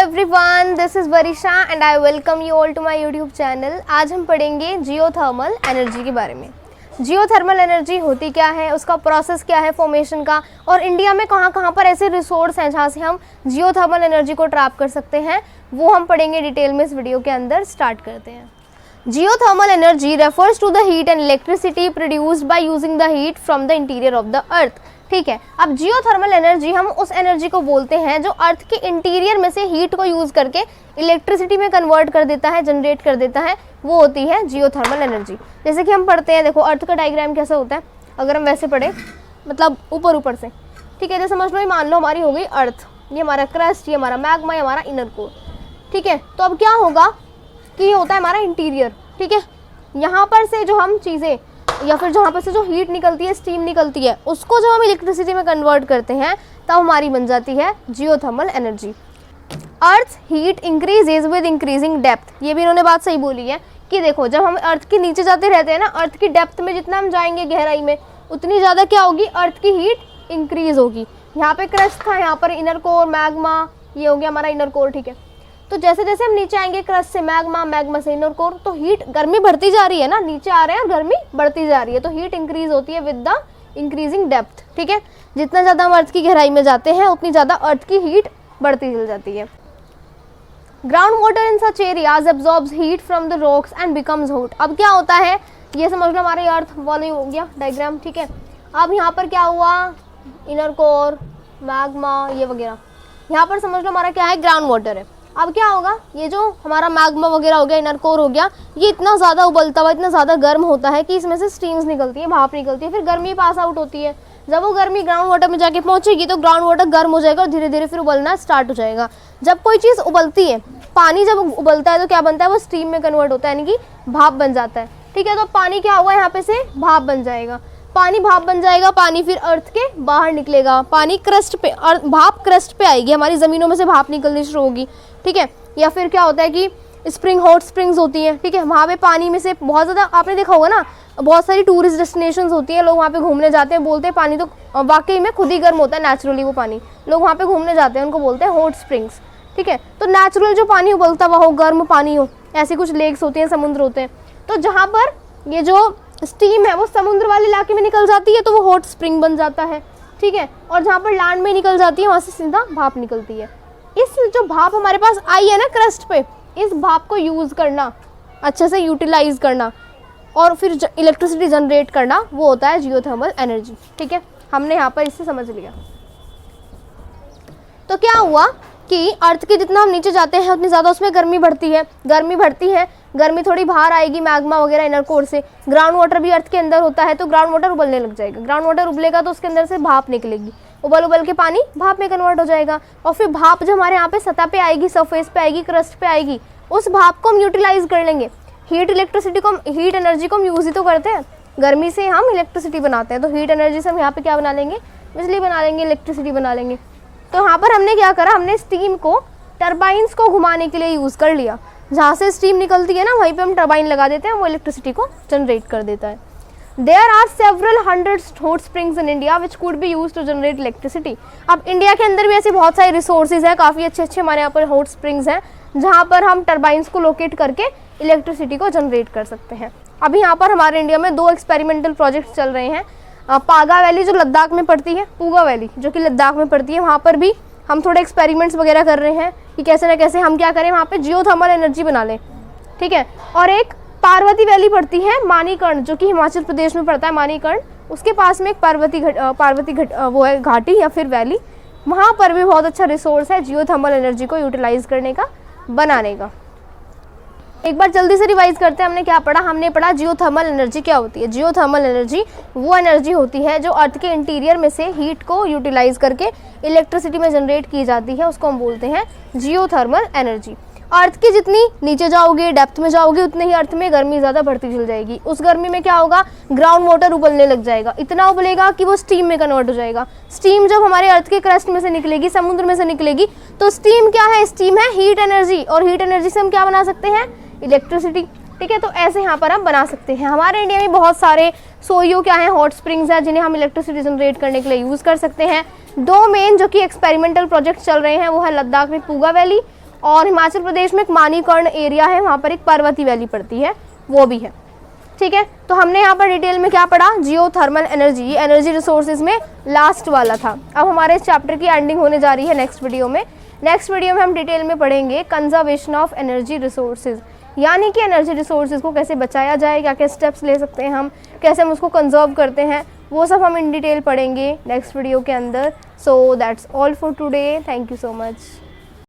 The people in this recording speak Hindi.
Everyone, this is Varisha and I welcome you all to my YouTube channel. आज हम पढ़ेंगे जियोथर्मल एनर्जी के बारे में। जियोथर्मल एनर्जी होती क्या है, उसका प्रोसेस क्या है फॉर्मेशन का, और इंडिया में कहाँ कहाँ पर ऐसे रिसोर्स हैं जहाँ से हम जियोथर्मल एनर्जी को ट्रैप कर सकते हैं, वो हम पढ़ेंगे डिटेल में इस वीडियो के अंदर। स्टार्ट करते हैं। Geothermal energy refers to the heat and electricity produced by using the heat from the interior of the earth। ठीक है, अब जियोथर्मल एनर्जी हम उस एनर्जी को बोलते हैं जो अर्थ के इंटीरियर में से हीट को यूज करके इलेक्ट्रिसिटी में कन्वर्ट कर देता है, जनरेट कर देता है, वो होती है जियोथर्मल एनर्जी। जैसे कि हम पढ़ते हैं, देखो अर्थ का डायग्राम कैसा होता है, अगर हम वैसे पढ़े मतलब ऊपर ऊपर से, ठीक है। जैसे समझ लो, मान लो हमारी हो गई अर्थ, ये हमारा क्रस्ट, ये हमारा मैग्मा, ये हमारा इनर कोर, ठीक है। तो अब क्या होगा कि ये होता है हमारा इंटीरियर, ठीक है। यहाँ पर से जो हम चीज़ें या फिर जहाँ पर से जो हीट निकलती है, स्टीम निकलती है, उसको जब हम इलेक्ट्रिसिटी में कन्वर्ट करते हैं तब हमारी बन जाती है geothermal energy. Earth heat increases with increasing depth, ये भी इन्होंने बात सही बोली है कि देखो जब हम अर्थ के नीचे जाते रहते हैं ना, अर्थ की डेप्थ में जितना हम जाएंगे गहराई में, उतनी ज़्यादा क्या होगी, अर्थ की हीट इंक्रीज होगी। यहाँ पे क्रस्ट था, यहाँ पर इनर कोर, मैग्मा, ये हो गया हमारा इनर कोर, ठीक है। तो जैसे जैसे हम नीचे आएंगे क्रस्ट से मैग्मा, मैग्मा से इनर कोर, तो हीट, गर्मी बढ़ती जा रही है ना, नीचे आ रहे हैं और गर्मी बढ़ती जा रही है, तो हीट इंक्रीज होती है विद द इंक्रीजिंग डेप्थ, ठीक है। जितना ज़्यादा हम अर्थ की गहराई में जाते हैं उतनी ज़्यादा अर्थ की हीट बढ़ती चल जाती है। Ground water in such areas absorbs heat from the rocks and becomes hot. अब क्या होता है, ये समझ लो हमारे अर्थ वाले हो गया डायग्राम, ठीक है। अब यहाँ पर क्या हुआ, इनर कोर, मैग्मा, ये वगैरह, यहाँ पर समझ लो हमारा क्या है, ग्राउंड वाटर है। अब क्या होगा, ये जो हमारा मैग्मा वगैरह हो गया, इनर कोर हो गया, ये इतना ज़्यादा उबलता हुआ, इतना ज़्यादा गर्म होता है कि इसमें से स्टीम्स निकलती है, भाप निकलती है, फिर गर्मी पास आउट होती है। जब वो गर्मी ग्राउंड वाटर में जाके पहुंचेगी तो ग्राउंड वाटर गर्म हो जाएगा और धीरे धीरे फिर उबलना स्टार्ट हो जाएगा। जब कोई चीज़ उबलती है, पानी जब उबलता है तो क्या बनता है, वो स्टीम में कन्वर्ट होता है, यानी कि भाप बन जाता है, ठीक है। तो पानी क्या हुआ, यहाँ पे से भाप बन जाएगा, पानी भाप बन जाएगा, पानी फिर अर्थ के बाहर निकलेगा, पानी क्रस्ट पे, भाप क्रस्ट पे आएगी, हमारी ज़मीनों में से भाप निकलनी शुरू होगी, ठीक है। या फिर क्या होता है कि स्प्रिंग, हॉट स्प्रिंग्स होती हैं, ठीक है, वहाँ पे पानी में से बहुत ज़्यादा, आपने देखा होगा ना, बहुत सारी टूरिस्ट डेस्टिनेशंस होती हैं, लोग वहाँ पे घूमने जाते हैं, बोलते हैं पानी तो वाकई में खुद ही गर्म होता है नेचुरली, वो पानी लोग वहाँ पे घूमने जाते हैं, उनको बोलते हैं हॉट स्प्रिंग्स, ठीक है। तो नेचुरल जो पानी उबलता हुआ हो, गर्म पानी हो, ऐसी कुछ लेक्स होती हैं, समुद्र होते हैं, तो जहाँ पर ये जो स्टीम है वो समुद्र वाले इलाके में निकल जाती है तो वो हॉट स्प्रिंग बन जाता है, ठीक है। और जहाँ पर लैंड में निकल जाती है वहाँ से सीधा भाप निकलती है। इस जो भाप हमारे पास आई है ना क्रस्ट पे, इस भाप को यूज़ करना, अच्छे से यूटिलाइज करना और फिर इलेक्ट्रिसिटी जनरेट करना, वो होता है जियोथर्मल एनर्जी, ठीक है। हमने यहाँ पर इससे समझ लिया। तो क्या हुआ कि अर्थ के जितना हम नीचे जाते हैं उतनी ज़्यादा उसमें गर्मी बढ़ती है, गर्मी थोड़ी बाहर आएगी मैग्मा वगैरह इनर कोर से। ग्राउंड वाटर भी अर्थ के अंदर होता है, तो ग्राउंड वाटर उबलने लग जाएगा, ग्राउंड वाटर उबलेगा तो उसके अंदर से भाप निकलेगी, उबल के पानी भाप में कन्वर्ट हो जाएगा, और फिर भाप जब हमारे यहाँ पे सतह पे आएगी, सरफेस पे आएगी, क्रस्ट पे आएगी, उस भाप को हम यूटिलाइज कर लेंगे। हीट एनर्जी को हम यूज़ ही तो करते हैं, गर्मी से हम इलेक्ट्रिसिटी बनाते हैं, तो हीट एनर्जी से हम यहाँ पे क्या बना लेंगे, बिजली बना लेंगे, इलेक्ट्रिसिटी बना लेंगे। तो यहाँ पर हमने क्या करा, हमने स्टीम को टरबाइंस को घुमाने के लिए यूज़ कर लिया, जहाँ से स्टीम निकलती है ना वहीं पे हम टरबाइन लगा देते हैं, वो इलेक्ट्रिसिटी को जनरेट कर देता है। There are several hundred hot springs in India which could be used to generate electricity। अब इंडिया के अंदर भी ऐसे बहुत सारे रिसोर्सेज हैं, काफ़ी अच्छे अच्छे हमारे यहाँ पर हॉट स्प्रिंग्स हैं, जहाँ पर हम टरबाइंस को लोकेट करके इलेक्ट्रिसिटी को जनरेट कर सकते हैं। अभी यहाँ पर हमारे इंडिया में 2 एक्सपेरिमेंटल प्रोजेक्ट्स चल रहे हैं। पागा वैली जो लद्दाख में पड़ती है, पूगा वैली जो कि लद्दाख में पड़ती है, वहाँ पर भी हम थोड़े एक्सपेरिमेंट्स वगैरह कर रहे हैं कि कैसे ना कैसे हम क्या करें, वहाँ पे जियोथर्मल एनर्जी बना लें, ठीक है। और एक पार्वती वैली पड़ती है मानीकर्ण, जो कि हिमाचल प्रदेश में पड़ता है, मानीकर्ण, उसके पास में एक पार्वती वो है घाटी या फिर वैली, वहाँ पर भी बहुत अच्छा रिसोर्स है जियोथर्मल एनर्जी को यूटिलाइज करने का, बनाने का। एक बार जल्दी से रिवाइज करते हैं, हमने क्या पढ़ा, हमने पढ़ा जियोथर्मल एनर्जी क्या होती है। जियोथर्मल एनर्जी वो एनर्जी होती है जो अर्थ के इंटीरियर में से हीट को यूटिलाइज करके इलेक्ट्रिसिटी में जनरेट की जाती है, उसको हम बोलते हैं जियोथर्मल एनर्जी। अर्थ की जितनी नीचे जाओगे, डेप्थ में जाओगे, उतने ही अर्थ में गर्मी ज़्यादा बढ़ती चल जाएगी। उस गर्मी में क्या होगा, ग्राउंड वाटर उबलने लग जाएगा, इतना उबलेगा कि वो स्टीम में कन्वर्ट हो जाएगा। स्टीम जब हमारे अर्थ के क्रस्ट में से निकलेगी, समुद्र में से निकलेगी, तो स्टीम क्या है, स्टीम है हीट एनर्जी, और हीट एनर्जी से हम क्या बना सकते हैं, इलेक्ट्रिसिटी, ठीक है। तो ऐसे यहाँ पर हम बना सकते हैं। हमारे इंडिया में बहुत सारे सोयो क्या है, हॉट स्प्रिंग्स हैं, जिन्हें हम इलेक्ट्रिसिटी जनरेट करने के लिए यूज़ कर सकते हैं। 2 मेन जो कि एक्सपेरिमेंटल प्रोजेक्ट चल रहे हैं वो है लद्दाख में पूगा वैली और हिमाचल प्रदेश में एक मानीकर्ण एरिया है, वहाँ पर एक पार्वती वैली पड़ती है, वो भी है। ठीक है, तो हमने यहाँ पर डिटेल में क्या पढ़ा, जियो थर्मल एनर्जी, ये एनर्जी रिसोर्सेज में लास्ट वाला था। अब हमारे इस चैप्टर की एंडिंग होने जा रही है नेक्स्ट वीडियो में। नेक्स्ट वीडियो में हम डिटेल में पढ़ेंगे कंजर्वेशन ऑफ एनर्जी रिसोर्सेज, यानी कि एनर्जी रिसोर्सेज को कैसे बचाया जाए, क्या क्या स्टेप्स ले सकते हैं हम, कैसे हम उसको कंजर्व करते हैं, वो सब हम इन डिटेल पढ़ेंगे नेक्स्ट वीडियो के अंदर। So that's all for today, thank you so much.